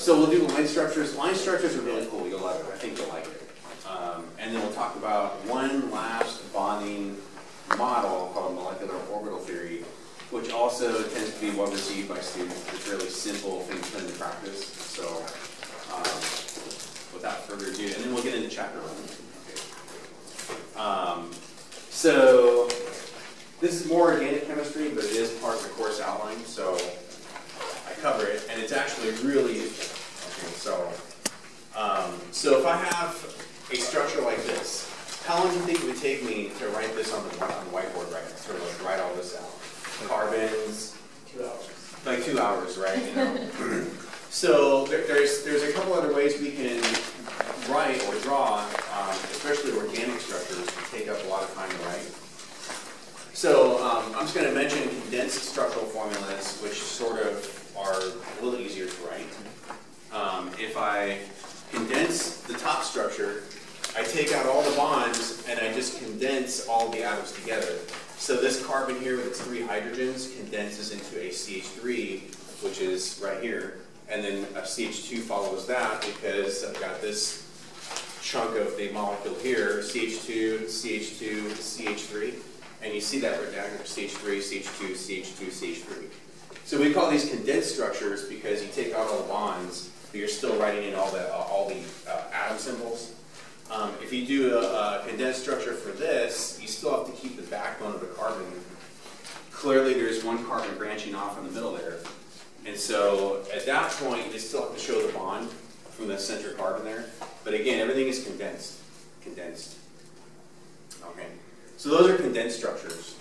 So we'll do line structures. Line structures are really cool. You'll love it. I think you'll like it. And then we'll talk about one last bonding model called molecular orbital theory, which also tends to be well received by students. It's a really simple thing to put into practice. So without further ado, and then we'll get into chapter 1. Okay. So this is more organic chemistry, but it is part of the course outline, so I cover it, and it's actually really useful. Okay, so if I have a structure like this, how long do you think it would take me to write this on the whiteboard right now? Sort of like write all this out. Carbons. 2 hours. Like 2 hours, right? You know? So there's a couple other ways we can write or draw, especially organic structures, that take up a lot of time to write. So I'm just going to mention condensed structural formulas, which sort of are a little easier to write. If I condense the top structure, I take out all the bonds and I just condense all the atoms together. So this carbon here with its 3 hydrogens condenses into a CH3, which is right here. And then a CH2 follows that because I've got this chunk of the molecule here, CH2, CH2, CH3. And you see that right down here, CH3, CH2, CH2, CH3. So we call these condensed structures because you take out all the bonds, but you're still writing in all the atom symbols. If you do a condensed structure for this, you still have to keep the backbone of the carbon. Clearly there's one carbon branching off in the middle there. And so at that point, you still have to show the bond from the center carbon there. But again, everything is condensed. Okay. So those are condensed structures.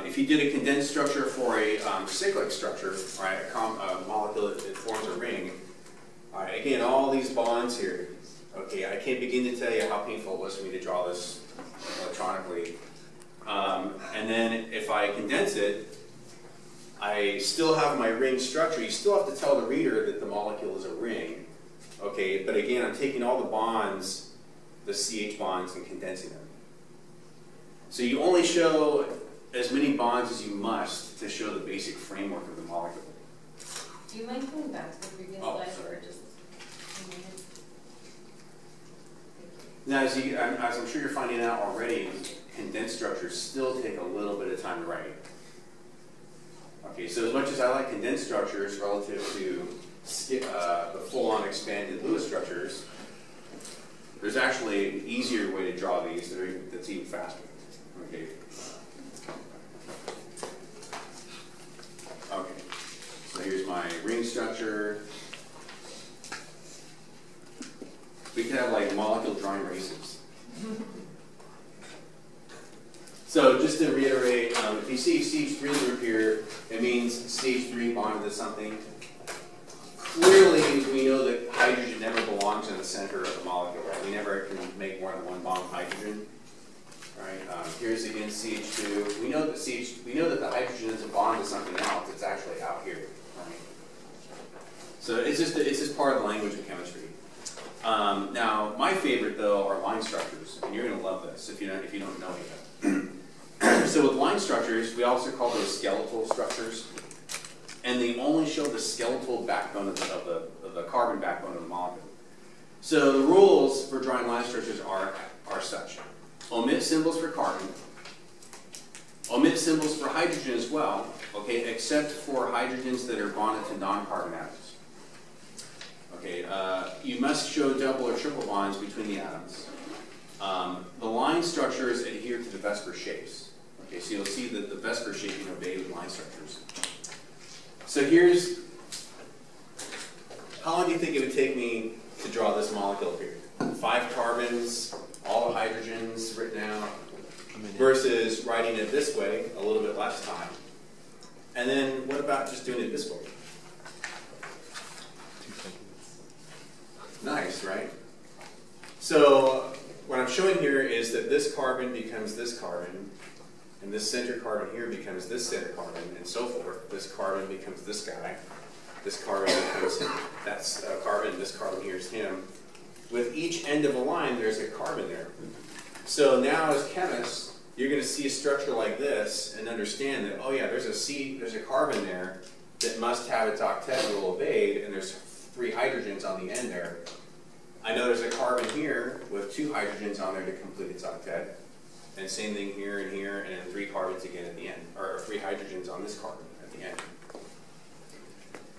If you did a condensed structure for a cyclic structure, right, a molecule that forms a ring, all right, again, all these bonds here, okay, I can't begin to tell you how painful it was for me to draw this electronically. And then if I condense it, I still have my ring structure. You still have to tell the reader that the molecule is a ring, okay, but again, I'm taking all the bonds, the CH bonds, and condensing them. So you only show as many bonds as you must to show the basic framework of the molecule. Do you mind going back to the previous slide or just? Now, as I'm sure you're finding out already, condensed structures still take a little bit of time to write. Okay, so as much as I like condensed structures relative to the full-on expanded Lewis structures, there's actually an easier way to draw these that's even faster. Okay. Okay, so here's my ring structure. We could have like molecule drawing races. So just to reiterate, if you see CH3 group here, it means CH3 bonded to something. Clearly, we know that hydrogen never belongs in the center of the molecule, right? We never can make more than one bond with hydrogen. Right? Here's again CH2. We know that the hydrogen is a bond to something else. It's actually out here. Right? So it's just part of the language of chemistry. Now, my favorite though are line structures, and you're going to love this if you don't know yet. So with line structures, we also call those skeletal structures, and they only show the skeletal backbone of the carbon backbone of the molecule. So the rules for drawing line structures are such: omit symbols for carbon, omit symbols for hydrogen as well, okay, except for hydrogens that are bonded to non-carbon atoms. Okay, you must show double or triple bonds between the atoms. The line structures adhere to the Vesper shapes. Okay, so you'll see that the Vesper shaping obey with line structures. So here's, how long do you think it would take me to draw this molecule here? 5 carbons, all the hydrogens written out, versus writing it this way, a little bit less time. And then what about just doing it this way? 2 seconds. Nice, right? So what I'm showing here is that this carbon becomes this carbon, and this center carbon here becomes this center carbon, and so forth. This carbon becomes this guy. This carbon becomes that's a carbon, this carbon here is him. With each end of a line, there's a carbon there. So now as chemists, you're going to see a structure like this and understand that, oh yeah, there's a carbon there that must have its octet rule obeyed, and there's 3 hydrogens on the end there. I know there's a carbon here with 2 hydrogens on there to complete its octet, and same thing here, and then 3 carbons again at the end, or 3 hydrogens on this carbon at the end.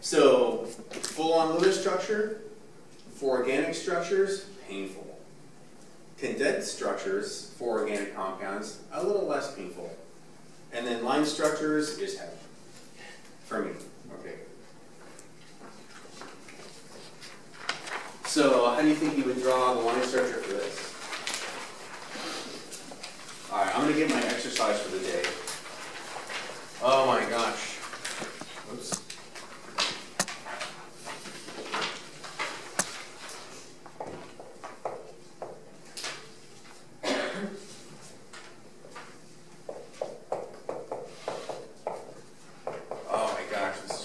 So, full-on Lewis structure, for organic structures, painful. Condensed structures for organic compounds, a little less painful. And then line structures is heaven. For me. Okay. So how do you think you would draw the line structure for this? Alright, I'm going to get my exercise for the day. Oh my gosh. Oops.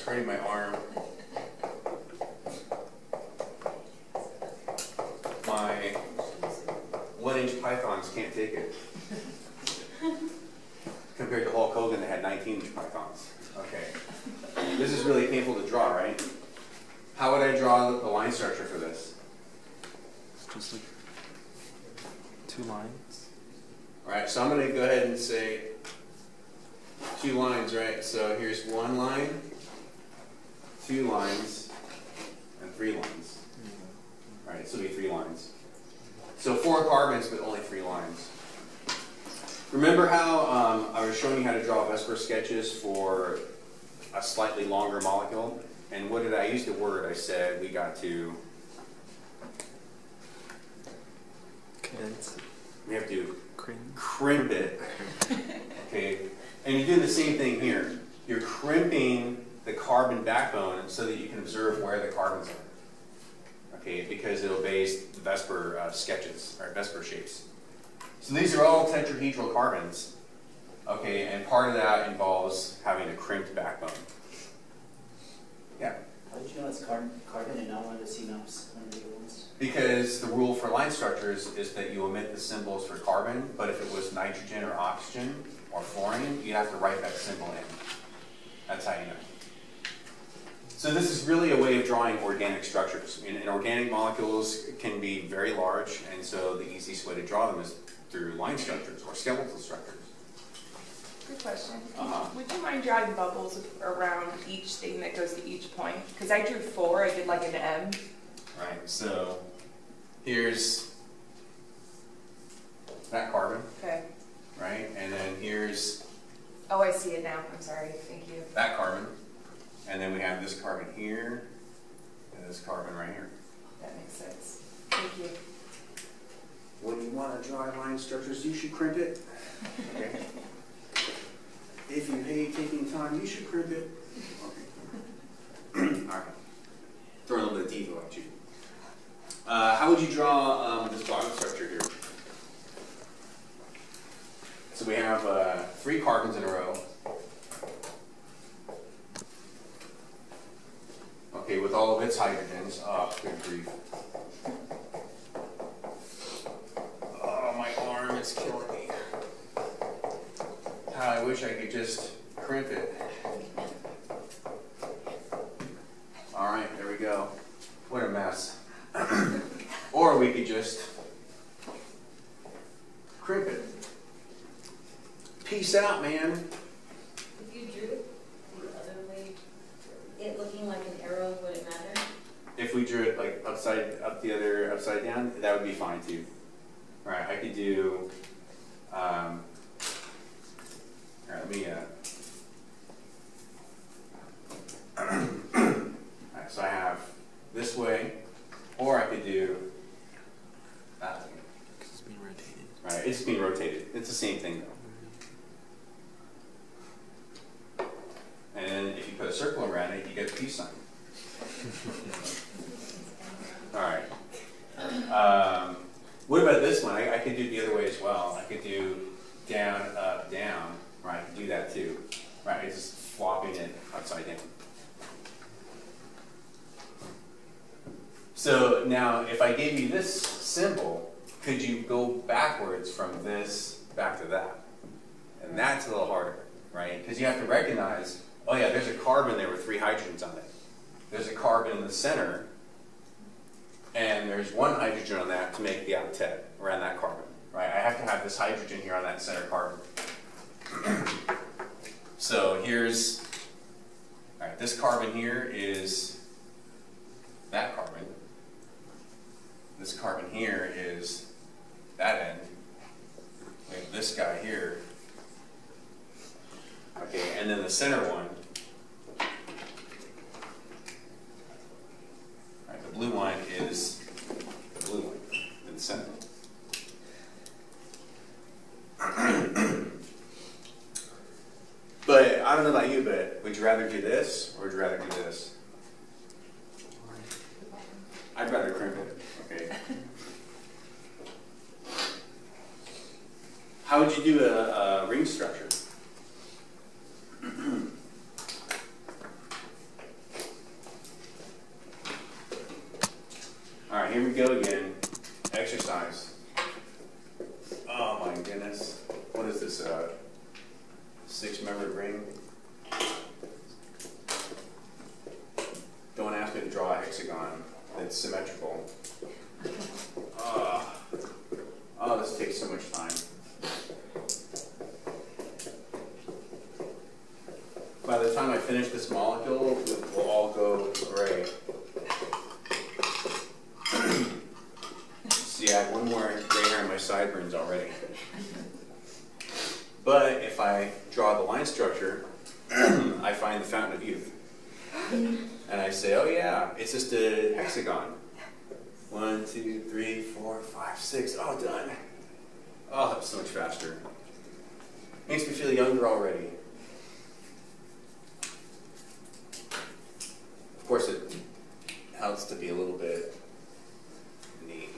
Hurting my arm. My 1-inch pythons can't take it. Compared to Hulk Hogan that had 19-inch pythons. Okay. This is really painful to draw, right? How would I draw the line structure for this? Just like 2 lines. Alright, so I'm going to go ahead and say 2 lines, right? So here's 1 line, 2 lines, and 3 lines. Alright, so it'll be 3 lines. So 4 carbons, but only 3 lines. Remember how I was showing you how to draw VSEPR sketches for a slightly longer molecule? And what did I use the word? I said we got to Condense. We have to crimp it. Okay, and you're doing the same thing here. You're crimping the carbon backbone so that you can observe where the carbons are. Okay, because it obeys the VSEPR sketches, or VSEPR shapes. So these are all tetrahedral carbons. Okay, and part of that involves having a crimped backbone. Yeah? How did you know it's carbon and not one of the CMOPs, one of the other ones? Because the rule for line structures is that you omit the symbols for carbon, but if it was nitrogen or oxygen or fluorine, you have to write that symbol in. That's how you know. So this is really a way of drawing organic structures. And organic molecules can be very large, and so the easiest way to draw them is through line structures or skeletal structures. Good question. Would you mind drawing bubbles around each thing that goes to each point? Because I drew 4, I did like an M. Right, so here's that carbon, Okay. right? And then here's Oh, I see it now. I'm sorry. Thank you. that carbon. And then we have this carbon here, and this carbon right here. That makes sense. Thank you. When you want to draw line structures, you should crimp it. Okay. If you hate taking time, you should crimp it. Okay. All right. Throw a little bit of Devo at you. How would you draw this bottom structure here? So we have 3 carbons in a row. Okay, with all of its hydrogens. Oh, good grief. Oh, my arm is killing me. How I wish I could just crimp it. All right, there we go. What a mess. Or we could just crimp it. Peace out, man. If you drew it the other way, it looking like an arrow, would it matter? If we drew it like upside down, that would be fine too. All right, I could do. All right, let me. All right, so I have this way, or I could do that way. Because it's being rotated. Right, it's being rotated. It's the same thing though. And then if you put a circle around it, you get a peace sign. All right. What about this one? I could do it the other way as well. I could do down, up, down. Right, I could do that too. Right, it's just flopping it upside down. So now, if I gave you this symbol, could you go backwards from this back to that? And that's a little harder, right? Because you have to recognize, oh yeah, there's a carbon there with 3 hydrogens on it. There's a carbon in the center, and there's 1 hydrogen on that to make the octet around that carbon, right? I have to have this hydrogen here on that center carbon. So here's, all right, this carbon here is that carbon. This carbon here is that end. We have this guy here. Okay, and then the center one. All right, the blue one is the blue one in the center. But I don't know about you, but would you rather do this or would you rather do this? I'd rather crimp it. Okay. How would you do a ring structure? All right, here we go again. Exercise. Oh my goodness. What is this? 6-membered ring? Don't ask me to draw a hexagon that's symmetrical. Oh, this takes so much time. By the time I finish this molecule, it will all go gray. See, I have 1 more gray hair on my sideburns already. But if I draw the line structure, I find the fountain of youth. And I say, oh yeah, it's just a hexagon. 1, 2, 3, 4, 5, 6. Oh, done. Oh, that was so much faster. Makes me feel younger already. Of course, it helps to be a little bit neat.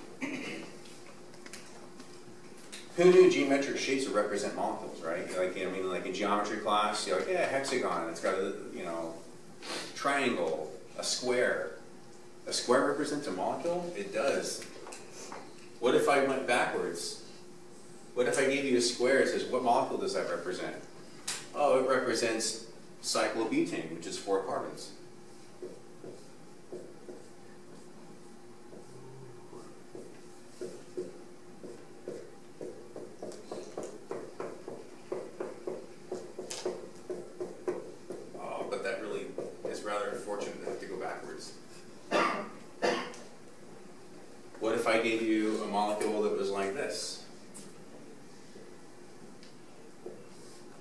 Who knew geometric shapes would represent molecules, right? Like, I mean, like in geometry class, you're like, yeah, hexagon. It's got a, triangle, a square. A square represents a molecule? It does. What if I went backwards? What if I gave you a square that says, what molecule does that represent? Oh, it represents cyclobutane, which is 4 carbons. Oh, but that really is rather unfortunate to have to go backwards. What if I gave you a molecule that was like this?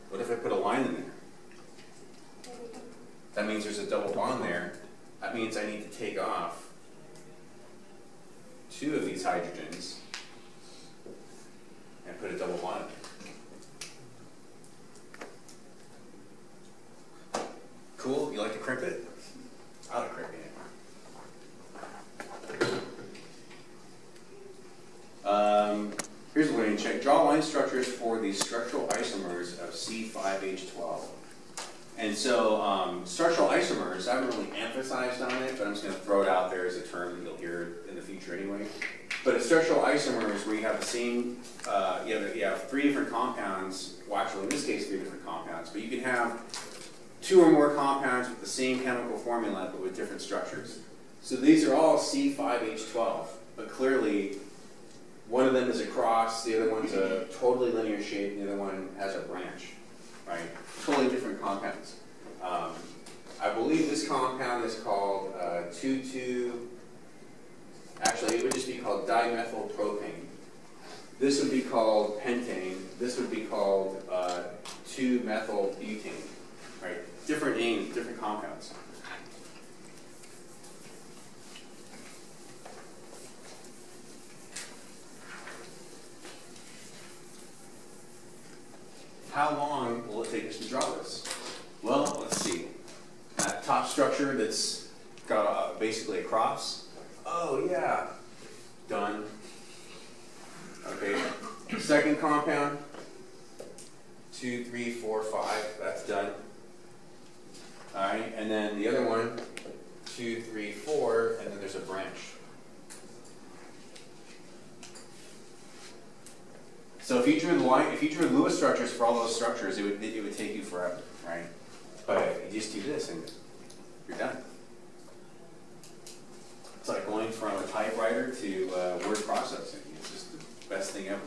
What if I put a line in there? That means there's a double bond there. That means I need to take off 2 of these hydrogens and put a double bond in. Cool? You like to crimp it? I like crimping it. Here's a learning check. Draw line structures for the structural isomers of C5H12. And so structural isomers, I haven't really emphasized on it, but I'm just going to throw it out there as a term that you'll hear in the future anyway. But a structural isomer is where you have the same, you have 3 different compounds, well actually in this case 3 different compounds, but you can have 2 or more compounds with the same chemical formula but with different structures. So these are all C5H12, but clearly one of them is a cross, the other one's a totally linear shape, and the other one has a branch, right? Totally different compounds. I believe this compound is called 2,2, actually it would just be called dimethylpropane. This would be called pentane. This would be called 2-methylbutane, right? Different names, different compounds. How long will it take us to draw this? Well, let's see. That top structure that's got basically a cross. Oh yeah, done. Okay, second compound, 2, 3, 4, 5, that's done. All right, and then the other one, 2, 3, 4, and then there's a branch. So if you drew the line, if you drew Lewis structures for all those structures, it would take you forever, right? But you just do this and you're done. It's like going from a typewriter to word processing. It's just the best thing ever.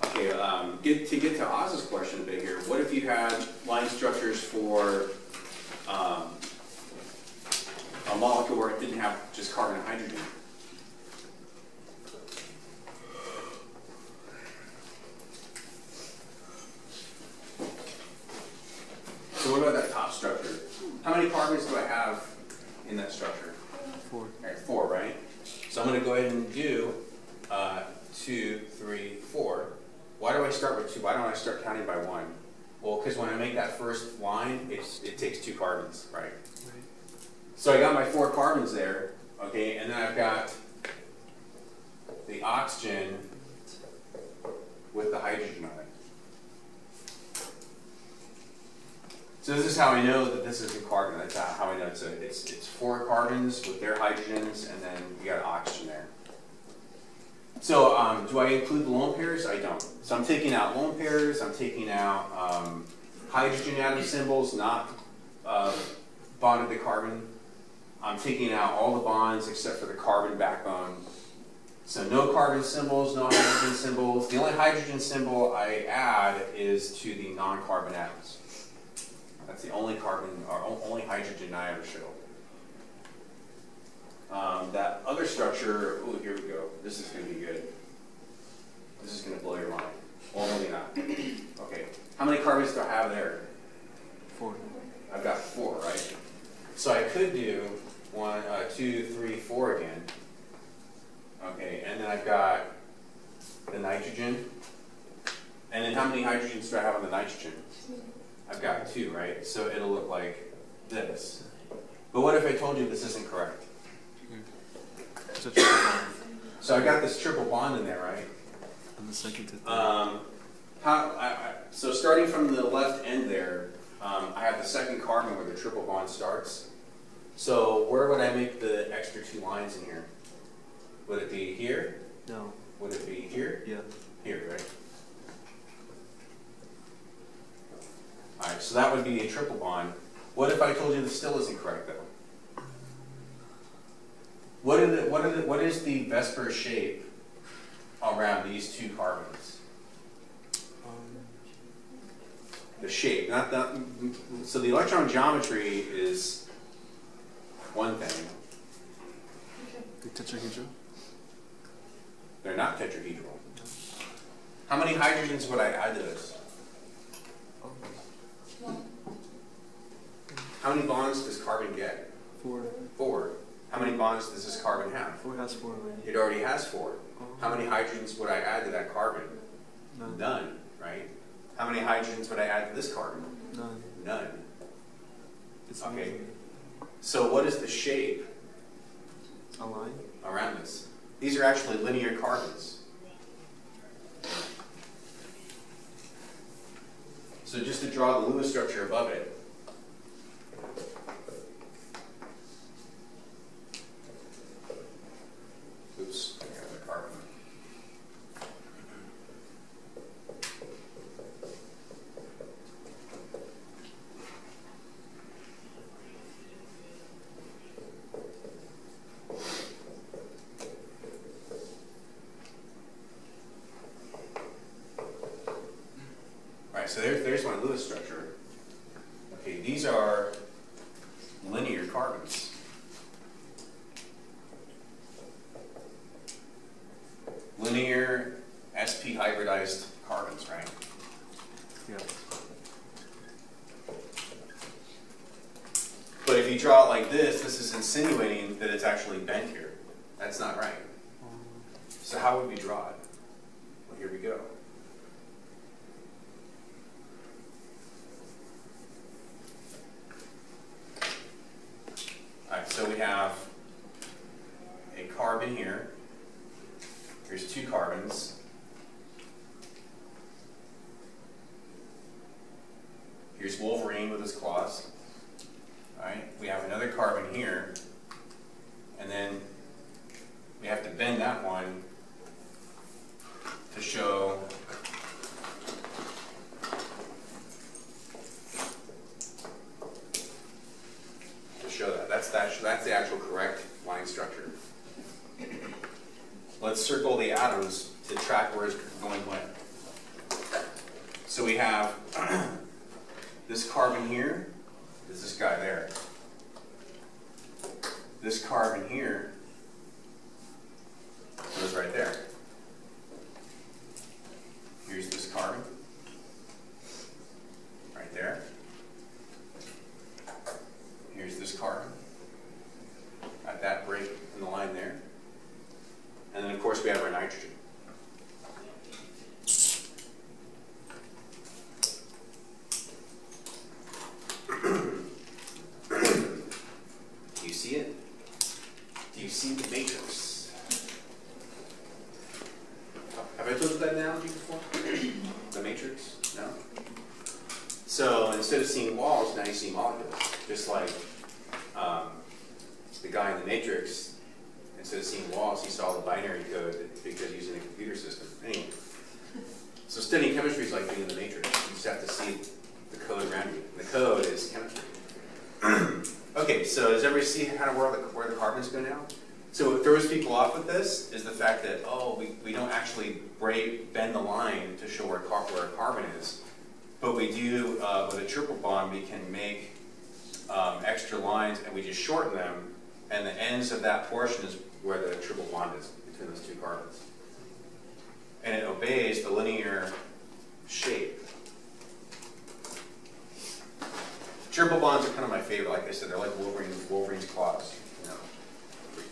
Okay, to get to Oz's question a bit here, what if you had line structures for a molecule where it didn't have just carbon and hydrogen? So what about that top structure? How many carbons do I have in that structure? 4. All right, 4, right? So I'm going to go ahead and do 2, 3, 4. Why do I start with 2? Why don't I start counting by 1? Well, because when I make that first line, it takes 2 carbons, right? So I got my 4 carbons there, okay, and then I've got the oxygen with the hydrogen on it. So this is how I know that this is a carbon. That's how I know it's 4 carbons with their hydrogens, and then you got oxygen there. So do I include the lone pairs? I don't. So I'm taking out lone pairs. I'm taking out hydrogen atom symbols not bonded to carbon. I'm taking out all the bonds except for the carbon backbone. So no carbon symbols, no hydrogen symbols. The only hydrogen symbol I add is to the non-carbon atoms. That's the only carbon or only hydrogen I ever show. That other structure, oh, here we go. This is going to be good. This is going to blow your mind. Well, maybe not. Okay. How many carbons do I have there? 4. I've got 4, right? So I could do 1, 2, 3, 4 again. Okay, and then I've got the nitrogen. And then how many hydrogens do I have on the nitrogen? I've got 2, right? So it'll look like this. But what if I told you this isn't correct? It's a triple bond. So I got this triple bond in there, right? On the second to third. So starting from the left end there, I have the second carbon where the triple bond starts. So where would I make the extra 2 lines in here? Would it be here? No. Would it be here? Yeah. Here, right? Alright, so that would be a triple bond. What if I told you this still isn't correct though? What is the Vesper shape around these 2 carbons? The shape, not that. So the electron geometry is one thing. The tetrahedral? They're not tetrahedral. How many hydrogens would I add to this? How many bonds does carbon get? 4. 4. How many bonds does this carbon have? 4 has 4 already. It already has 4. How many hydrogens would I add to that carbon? None. None, right? How many hydrogens would I add to this carbon? None. None. It's Okay. So what is the shape a line. around this? These are actually linear carbons. So just to draw the Lewis structure above it, oops, I got the carbon. Alright, so there's my Lewis structure. Okay, these are linear carbons. Linear sp hybridized carbons, right? Yeah. But if you draw it like this is insinuating that it's actually bent here. That's not right. So how would we draw it? Well, here we go. Alright, so we have a carbon here. Here's 2 carbons. Here's Wolverine with his claws. Alright, we have another carbon here. And then we have to bend that one to show that. That's the actual correct line structure. Let's circle the atoms to track where it's going when. So we have this carbon here is this guy there. This carbon here goes right there. Here's this carbon right there. Here's this carbon at that break in the line there. And then of course we have our nitrogen. Do you see it? Do you see the matrix? Have I told you that analogy before? The matrix? No? So instead of seeing walls, now you see molecules. Just like the guy in the matrix, instead of seeing walls, he saw the binary code because using a computer system. Anyway, so studying chemistry is like being in the matrix. You just have to see the code around you. The code is chemistry. Okay, so does everybody see kind of where the carbons go now? So what throws people off with this is the fact that, oh, we don't actually bend the line to show where a carbon is. But we do, with a triple bond, we can make extra lines and we just shorten them. And the ends of that portion is where the triple bond is between those two carbons. And it obeys the linear shape. Triple bonds are kind of my favorite. Like I said, they're like Wolverine's claws. You know,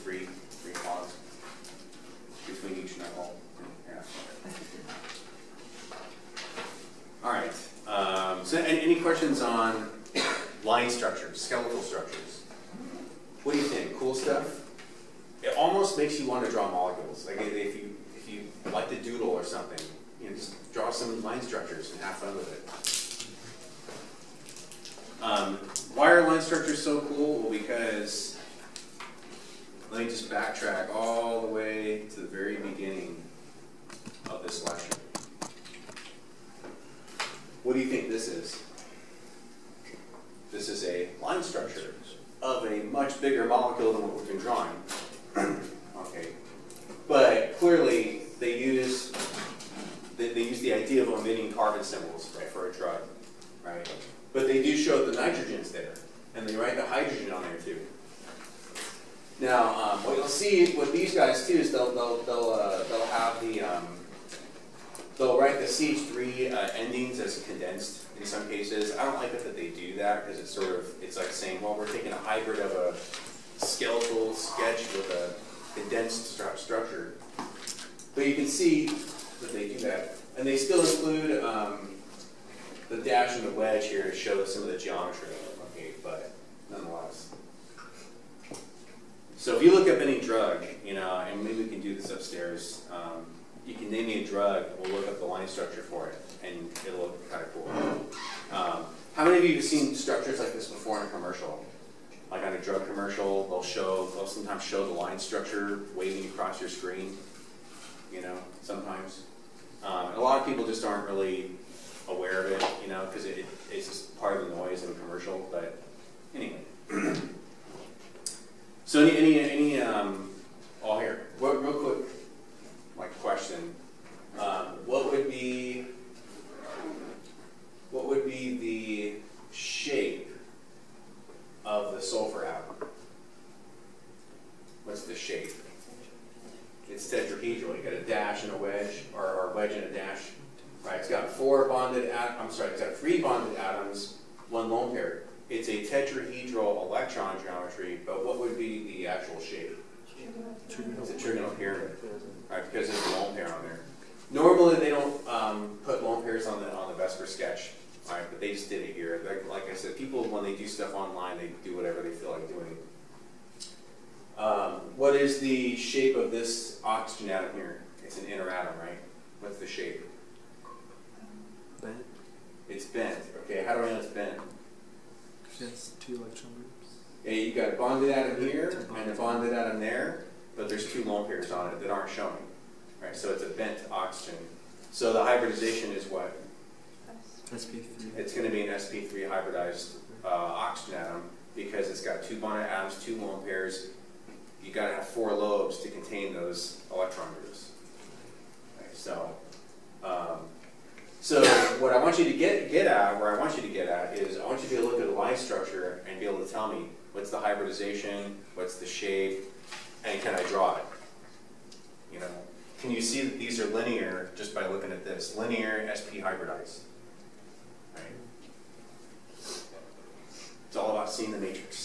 three claws between each knuckle. Yeah. All right. So, any questions on line structures, skeletal structures? What do you think? Cool stuff? It almost makes you want to draw molecules. Like if you like to doodle or something, you know, just draw some line structures and have fun with it. Why are line structures so cool? Well, because, let me just backtrack all the way to the very beginning of this lecture. What do you think this is? This is a line structure of a much bigger molecule than what we've been drawing. Okay, but clearly they use the idea of omitting carbon symbols, right, for a drug, right? But they do show the nitrogen's there, and they write the hydrogen on there too. Now, what you'll see with these guys too is they'll have they'll write the CH3 endings as condensed in some cases. I don't like it that they do that because it's like saying, well, we're taking a hybrid of a skeletal sketch with a condensed structure. But you can see that they do that, and they still include the dash and the wedge here to show some of the geometry. Okay, but nonetheless. So if you look up any drug, you know, and maybe we can do this upstairs. You can name me a drug, we'll look up the line structure for it, and it'll look kind of cool. How many of you have seen structures like this before in a commercial? Like on a drug commercial, they'll sometimes show the line structure waving across your screen, you know, sometimes. A lot of people just aren't really aware of it, you know, because it's just part of the noise of a commercial, but anyway. So any here, real quick, like question, what would be the shape of the sulfur atom? What's the shape? It's tetrahedral. You got a dash and a wedge, or a wedge and a dash. Right? It's got it's got 3 bonded atoms, 1 lone pair. It's a tetrahedral electron geometry, but what would be the actual shape? It's a trigonal pyramid, right? Because there's a lone pair on there. Normally they don't put lone pairs on the Vesper sketch, right? But they just did it here. Like I said, people when they do stuff online, they do whatever they feel like doing. What is the shape of this oxygen atom here? It's an inner atom, right? What's the shape? Bent. It's bent. Okay, how do I know it's bent? Yes, 2 electron groups. Yeah, you got a bonded atom here and a bonded atom there. but there's 2 lone pairs on it that aren't showing. Right? So it's a bent oxygen. So the hybridization is what? SP3. It's going to be an sp3 hybridized oxygen atom because it's got 2 bonded atoms, 2 lone pairs. You got to have 4 lobes to contain those electron groups. Okay, so what I want you to get at, where I want you to get at, is I want you to be able to look at the line structure and be able to tell me what's the hybridization, what's the shape, and can I draw it? You know, can you see that these are linear just by looking at this? Linear sp hybridized. Right? It's all about seeing the matrix.